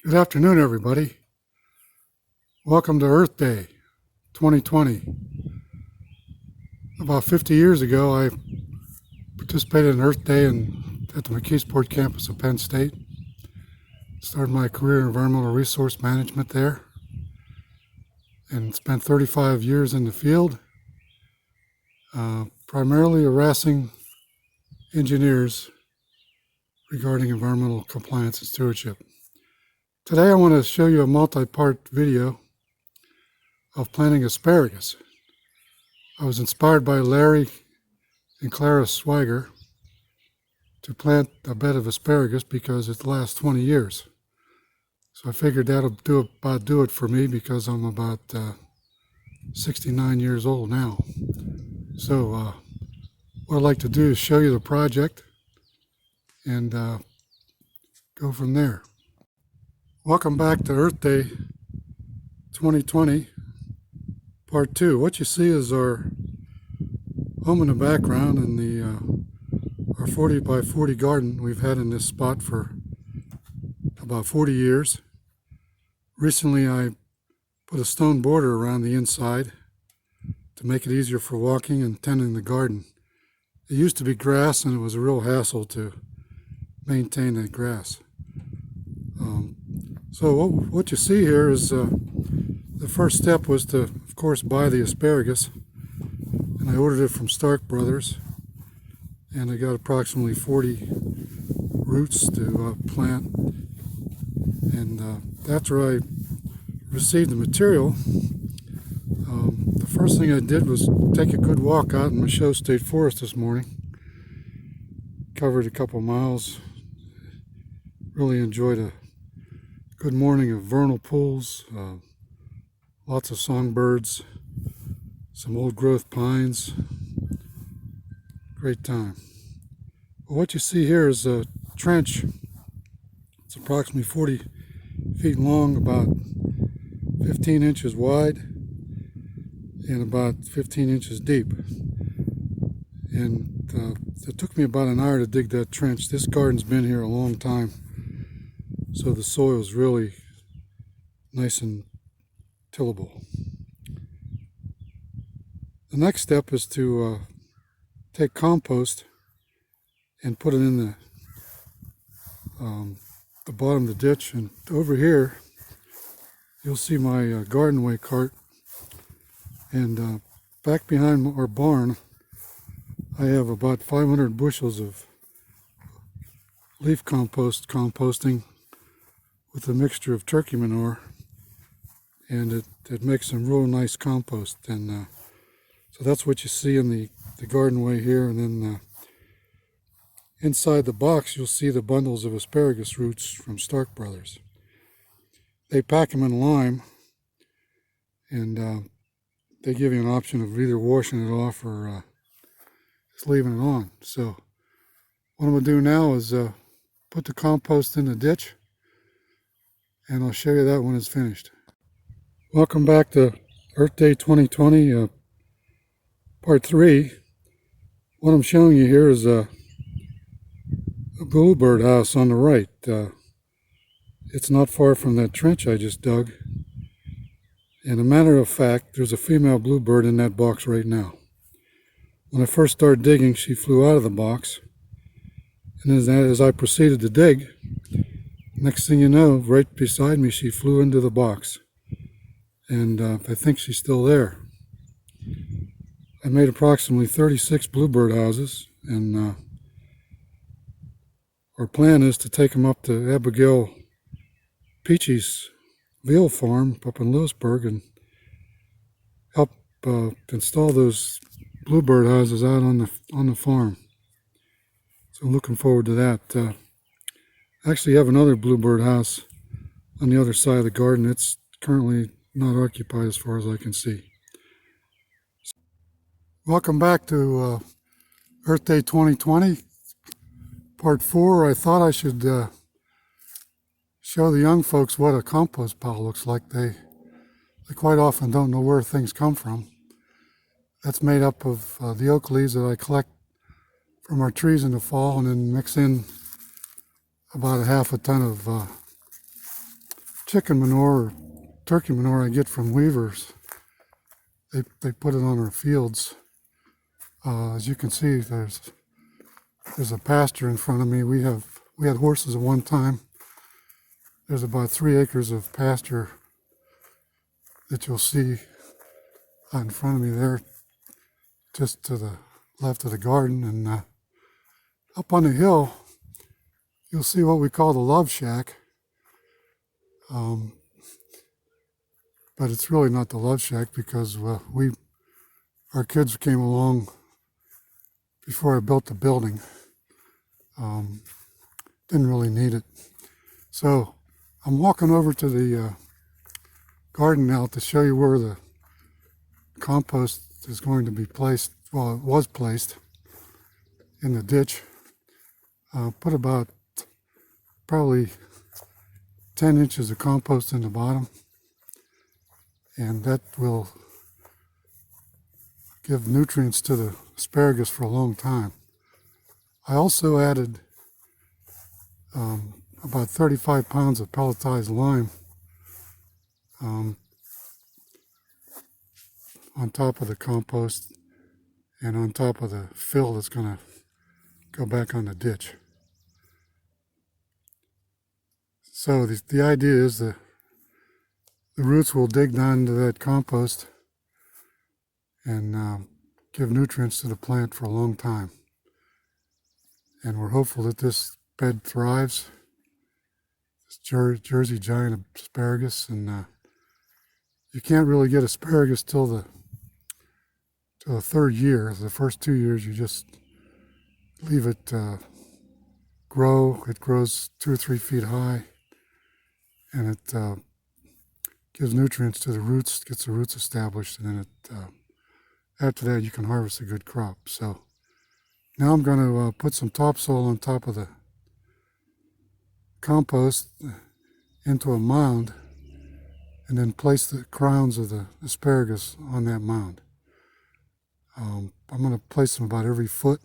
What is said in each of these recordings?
Good afternoon, everybody. Welcome to Earth Day 2020. About 50 years ago, I participated in Earth Day at the McKeesport campus of Penn State. Started my career in environmental resource management there and spent 35 years in the field, primarily harassing engineers regarding environmental compliance and stewardship. Today I want to show you a multi-part video of planting asparagus. I was inspired by Larry and Clara Swiger to plant a bed of asparagus because it lasts 20 years. So I figured that'll do it for me because I'm about 69 years old now. So what I'd like to do is show you the project and go from there. Welcome back to Earth Day 2020, Part 2. What you see is our home in the background and our 40 by 40 garden we've had in this spot for about 40 years. Recently I put a stone border around the inside to make it easier for walking and tending the garden. It used to be grass and it was a real hassle to maintain that grass. So what you see here is the first step was to, of course, buy the asparagus, and I ordered it from Stark Brothers, and I got approximately 40 roots to plant. And after I received the material, the first thing I did was take a good walk out in Michaud State Forest this morning. Covered a couple miles. Really enjoyed a good morning of vernal pools, lots of songbirds, some old growth pines. Great time. Well, what you see here is a trench. It's approximately 40 feet long, about 15 inches wide, and about 15 inches deep. And it took me about an hour to dig that trench. This garden's been here a long time, so the soil is really nice and tillable. The next step is to take compost and put it in the bottom of the ditch. And over here, you'll see my garden way cart. And back behind our barn, I have about 500 bushels of leaf composting with a mixture of turkey manure, and it makes some real nice compost. And so that's what you see in the garden way here. And then inside the box you'll see the bundles of asparagus roots from Stark Brothers. They pack them in lime, and they give you an option of either washing it off or just leaving it on. So what I'm going to do now is put the compost in the ditch, and I'll show you that when it's finished. Welcome back to Earth Day 2020, Part 3. What I'm showing you here is a bluebird house on the right. It's not far from that trench I just dug. And a matter of fact, there's a female bluebird in that box right now. When I first started digging, she flew out of the box. And as I proceeded to dig, next thing you know, right beside me, she flew into the box. And I think she's still there. I made approximately 36 bluebird houses, and our plan is to take them up to Abigail Peachy's veal farm up in Dillsburg and help install those bluebird houses out on the farm. So I'm looking forward to that. I actually have another bluebird house on the other side of the garden. It's currently not occupied as far as I can see. Welcome back to Earth Day 2020, Part 4. I thought I should show the young folks what a compost pile looks like. They quite often don't know where things come from. That's made up of the oak leaves that I collect from our trees in the fall and then mix in about a half a ton of chicken manure or turkey manure I get from weavers. They put it on our fields. As you can see, there's a pasture in front of me. We had horses at one time. There's about 3 acres of pasture that you'll see out in front of me there, just to the left of the garden. And up on the hill, you'll see what we call the Love Shack. But it's really not the Love Shack because our kids came along before I built the building. Didn't really need it. So I'm walking over to the garden now to show you where the compost is going to be placed. Well, it was placed in the ditch. Put about probably 10 inches of compost in the bottom, and that will give nutrients to the asparagus for a long time. I also added about 35 pounds of pelletized lime on top of the compost and on top of the fill that's going to go back on the ditch. So the idea is the roots will dig down into that compost and give nutrients to the plant for a long time. And we're hopeful that this bed thrives. It's Jersey giant asparagus, and you can't really get asparagus till the 3rd year. The first 2 years you just leave it grow. It grows 2 or 3 feet high, and it gives nutrients to the roots, gets the roots established, and then after that you can harvest a good crop. So now I'm going to put some topsoil on top of the compost into a mound, and then place the crowns of the asparagus on that mound. I'm going to place them about every foot.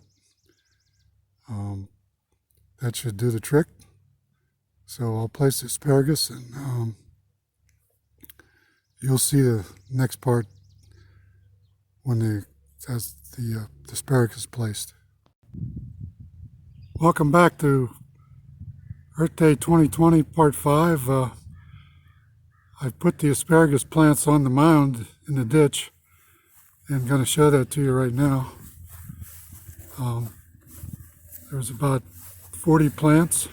That should do the trick. So I'll place the asparagus, and you'll see the next part when as the asparagus is placed. Welcome back to Earth Day 2020 Part 5. I've put the asparagus plants on the mound in the ditch, and I'm going to show that to you right now. There's about 40 plants,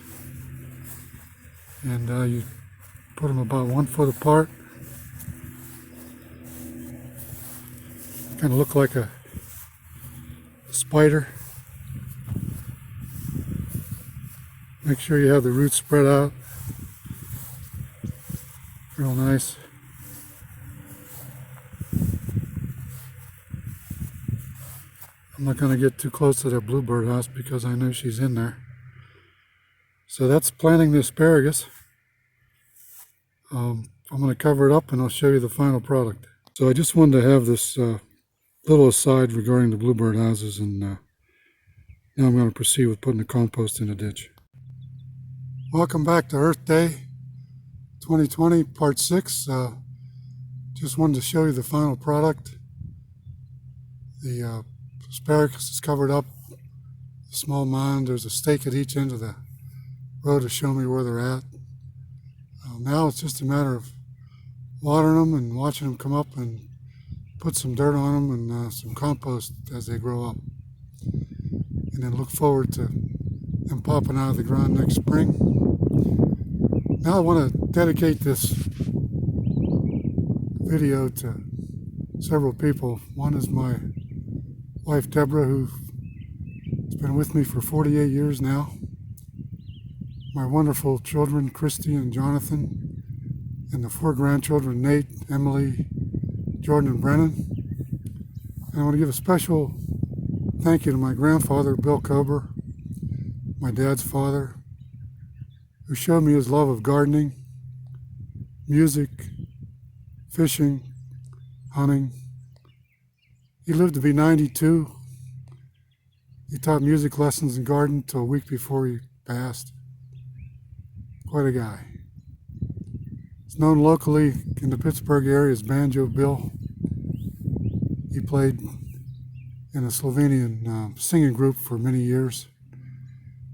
and you put them about 1 foot apart. Kind of look like a spider. Make sure you have the roots spread out. Real nice. I'm not going to get too close to that bluebird house because I know she's in there. So that's planting the asparagus. I'm going to cover it up and I'll show you the final product. So I just wanted to have this little aside regarding the bluebird houses, and now I'm going to proceed with putting the compost in the ditch. Welcome back to Earth Day 2020 Part 6. Just wanted to show you the final product. The asparagus is covered up, a small mound. There's a stake at each end of the row to show me where they're at. Now it's just a matter of watering them and watching them come up, and put some dirt on them and some compost as they grow up. And then look forward to them popping out of the ground next spring. Now I want to dedicate this video to several people. One is my wife Deborah, who's been with me for 48 years now. My wonderful children, Christy and Jonathan, and the 4 grandchildren, Nate, Emily, Jordan, and Brennan. And I want to give a special thank you to my grandfather, Bill Kober, my dad's father, who showed me his love of gardening, music, fishing, hunting. He lived to be 92. He taught music lessons and garden till a week before he passed. Quite a guy. He's known locally in the Pittsburgh area as Banjo Bill. He played in a Slovenian singing group for many years.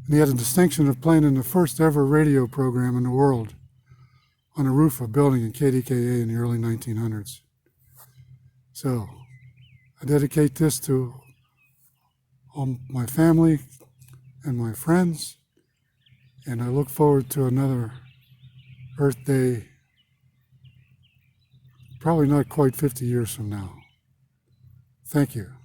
And he had the distinction of playing in the first ever radio program in the world on the roof of a building in KDKA in the early 1900s. So I dedicate this to all my family and my friends, and I look forward to another Earth Day, probably not quite 50 years from now. Thank you.